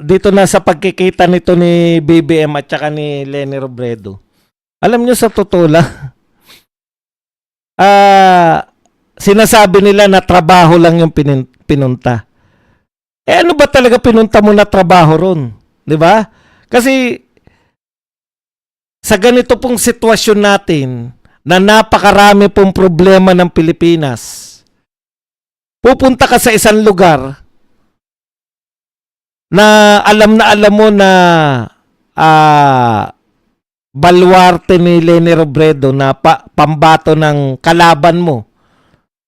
dito na sa pagkikita nito ni BBM at saka ni Leni Robredo. Alam nyo sa totoo lang, sinasabi nila na trabaho lang yung pinunta. Ano ba talaga pinunta mo na trabaho ron? 'Di ba? Kasi sa ganito pong sitwasyon natin na napakarami pong problema ng Pilipinas, pupunta ka sa isang lugar na alam mo na baluarte ni Leni Robredo na pambato ng kalaban mo.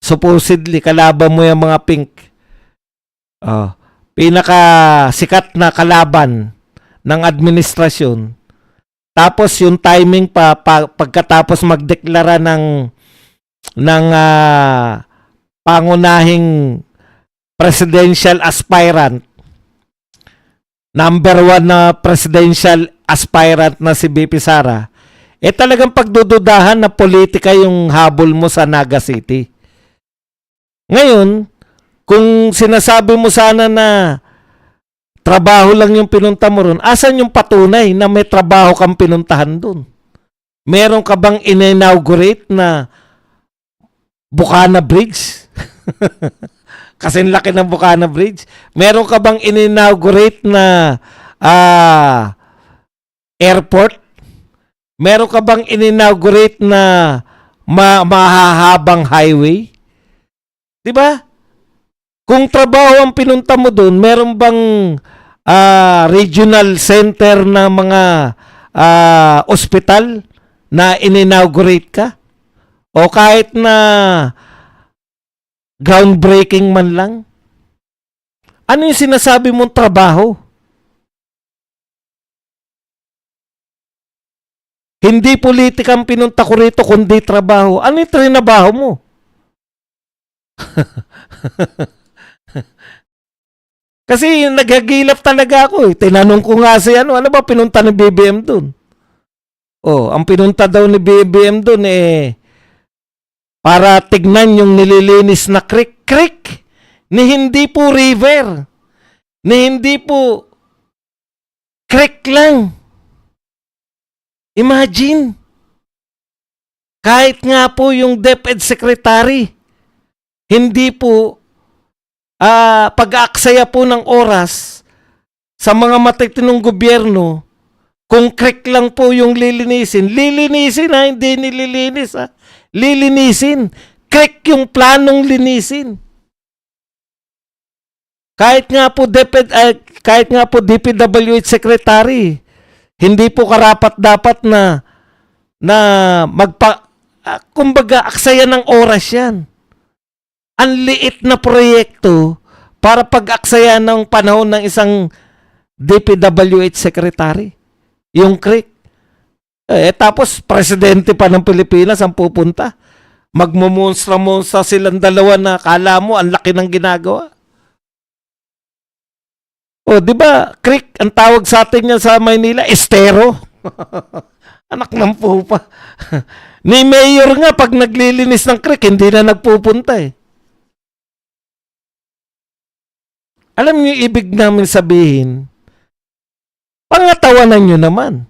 Supposedly, kalaban mo yung mga pink. Pinaka sikat na kalaban ng administrasyon. Tapos yung timing pagkatapos magdeklara ng pangunahing presidential aspirant, number 1 na presidential aspirant na si BP Sara, talagang pagdududahan na politika yung habol mo sa Naga City. Ngayon, kung sinasabi mo sana na trabaho lang yung pinunta mo ron, asan yung patunay na may trabaho kang pinuntahan dun? Meron ka bang in-inaugurate na Bukana Bridge? Kasi laki ng Bukana Bridge. Meron ka bang in-inaugurate na airport? Meron ka bang in-inaugurate na mahahabang highway? 'Di ba? Kung trabaho ang pinunta mo doon, meron bang regional center na mga ospital na in-inaugurate ka? O kahit na groundbreaking man lang? Ano yung sinasabi mong trabaho? Hindi politika ang pinunta ko rito, kundi trabaho. Ano yung trinabaho mo? Kasi naghagilap talaga ako. Tinanong ko nga si ano ba pinunta ni BBM dun? Ang pinunta daw ni BBM dun para tignan yung nililinis na creek. Ni hindi po river. Ni hindi po creek lang. Imagine. Kahit nga po yung DepEd Secretary, hindi po pag-aaksaya po ng oras sa mga matitinong gobyerno, kung creek lang po yung lilinisin hindi nililinis lilinisin. Creek yung planong linisin. Kahit nga po DPWH Secretary, hindi po karapat-dapat na kumbaga aksaya ng oras yan. Ang liit na proyekto para pag-aksaya ng panahon ng isang DPWH Secretary. Yung creek. Tapos, presidente pa ng Pilipinas ang pupunta. Magmumonstra-monstra silang dalawa na kala mo ang laki ng ginagawa. Di ba? Creek, ang tawag sa atin niya sa Maynila, estero. Anak ng pupa. Ni Mayor nga, pag naglilinis ng creek, hindi na nagpupunta Alam niyo ibig namin sabihin, pangatawanan nyo naman.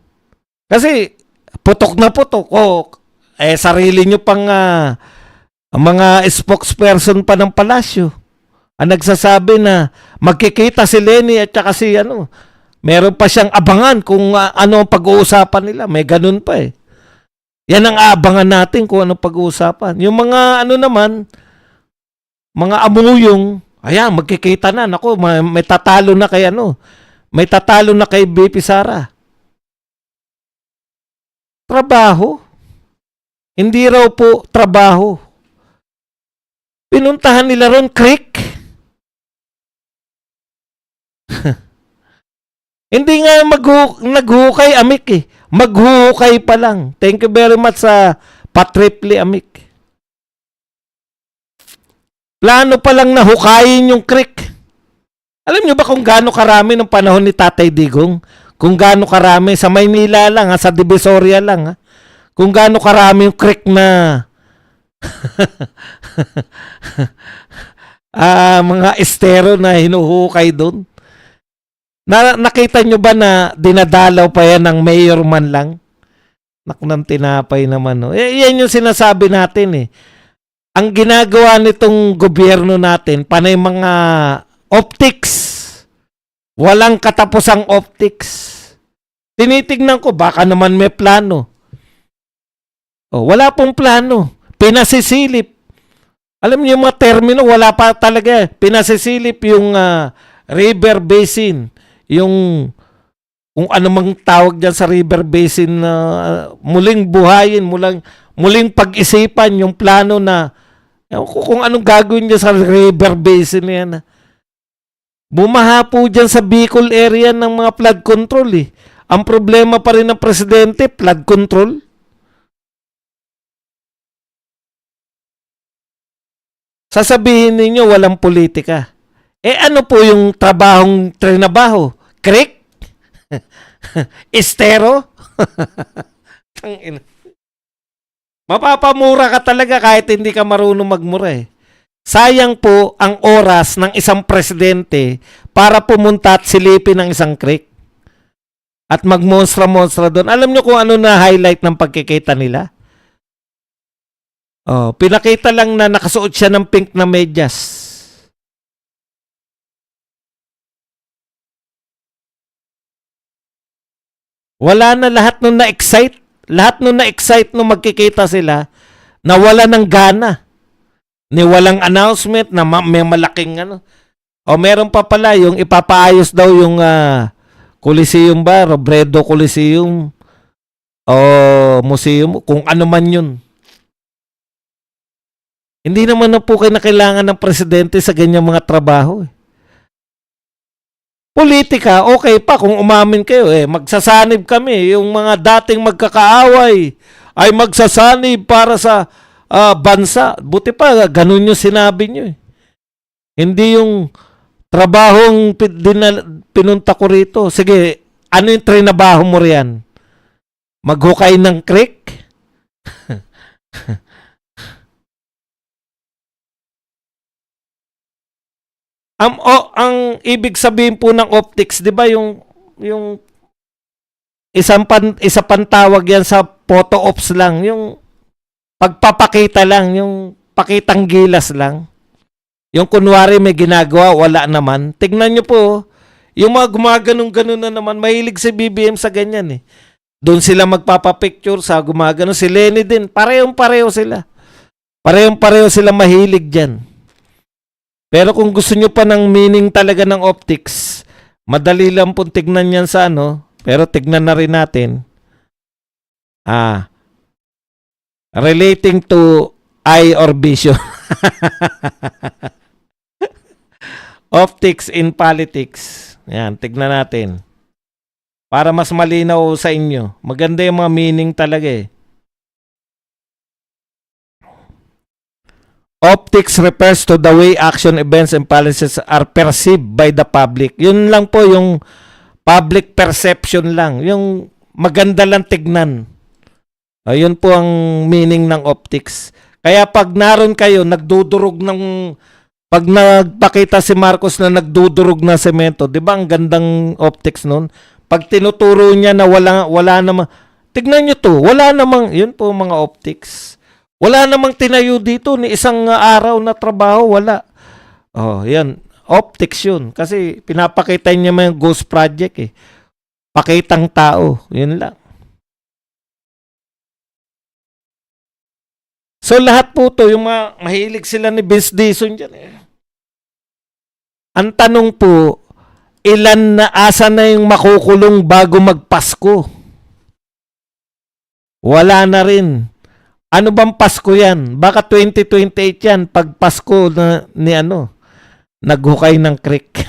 Kasi putok na putok. Sarili nyo pang mga spokesperson pa ng palasyo ang nagsasabi na magkikita si Leni at saka si meron pa siyang abangan kung ano ang pag-uusapan nila. May ganun pa Yan ang aabangan natin kung anong pag-uusapan. Yung mga naman, mga amuyong, ayan, magkikita na. Naku, may tatalo na kay may tatalo na kay BP Sara. Trabaho? Hindi raw po trabaho. Pinuntahan nila ron creek. Hindi nga naghukay amik Maghuhukay pa lang. Thank you very much sa patripli amik. Plano pa lang na hukayin yung creek. Alam nyo ba kung gaano karami nung panahon ni Tatay Digong? Kung gaano karami sa Maynila lang, sa Divisoria lang. Kung gaano karami yung creek na mga estero na hinuhukay doon. Nakita nyo ba na dinadalaw pa yan ng mayor man lang? Naknang tinapay naman. No? Yan yung sinasabi natin eh. Ang ginagawa nitong gobyerno natin, panay mga optics. Walang katapusang optics. Tinitignan ko, baka naman may plano. Oh, wala pong plano. Pinasisilip. Alam niyo yung mga termino, wala pa talaga. Pinasisilip yung river basin. Yung kung ano mang tawag dyan sa river basin na muling buhayin, muling pag-isipan yung plano na kung anong gagawin niya sa river basin na yan. Bumaha po dyan sa Bicol area ng mga flood control eh. Ang problema pa rin ng presidente, flood control. Sasabihin ninyo walang politika. Ano po yung trinabaho? Creek? Estero? Mapapamura ka talaga kahit hindi ka marunong magmura eh. Sayang po ang oras ng isang presidente para pumunta at silipin ng isang creek. At magmonstra-monstra doon. Alam nyo kung ano na highlight ng pagkikita nila? Oh, pinakita lang na nakasuot siya ng pink na medyas. Wala na lahat nung na-excite. Lahat nung na-excite nung magkikita sila, nawala ng gana. Ni walang announcement na may malaking ano. O meron pa pala yung ipapaayos daw yung Coliseum ba? Robredo Coliseum o museum, kung ano man yun. Hindi naman na po kayo na kailangan ng presidente sa ganyang mga trabaho. Politika, okay pa kung umamin kayo. Magsasanib kami. Yung mga dating magkakaaway ay magsasanib para sa bansa. Buti pa, ganun yung sinabi nyo. Hindi yung trabahong pinunta ko rito. Sige, ano yung trinabaho mo riyan? Maghukay ng creek? Ang ibig sabihin po ng optics, 'di ba, yung isa pang tawag yan sa photo ops lang, yung pagpapakita lang, yung pakitang gilas lang. Yung kunwari may ginagawa, wala naman. Tingnan nyo po, yung mga gumaganong-ganon na naman, mahilig si BBM sa ganyan eh. Doon sila magpapapicture sa gumagano. Si Lenny din, parehong-pareho sila. Parehong-pareho sila mahilig dyan. Pero kung gusto nyo pa ng meaning talaga ng optics, madali lang pong tignan yan sa ano, pero tignan na rin natin. Relating to eye or vision. Optics in politics. Yan, tignan natin. Para mas malinaw sa inyo. Maganda yung mga meaning talaga eh. Optics refers to the way action, events, and policies are perceived by the public. Yun lang po yung public perception lang. Yung maganda lang tignan. Yun po ang meaning ng optics. Kaya pag naroon kayo, nagdudurog ng... Pag nagpakita si Marcos na nagdudurog na semento, di ba ang gandang optics nun? Pag tinuturo niya na wala namang... Tignan nyo to, wala namang... Yun po mga optics. Wala namang tinayo dito ni isang araw na trabaho, wala. Yan. Optics yun. Kasi pinapakita niya may ghost project eh. Pakitang tao. Yun lang. So lahat po to, yung mga mahilig sila ni Vince Dizon dyan eh. Ang tanong po, asa na yung makukulong bago magpasko? Wala na rin. Ano bang Pasko yan? Baka 2028 yan, pag Pasko na, naghukay ng creek.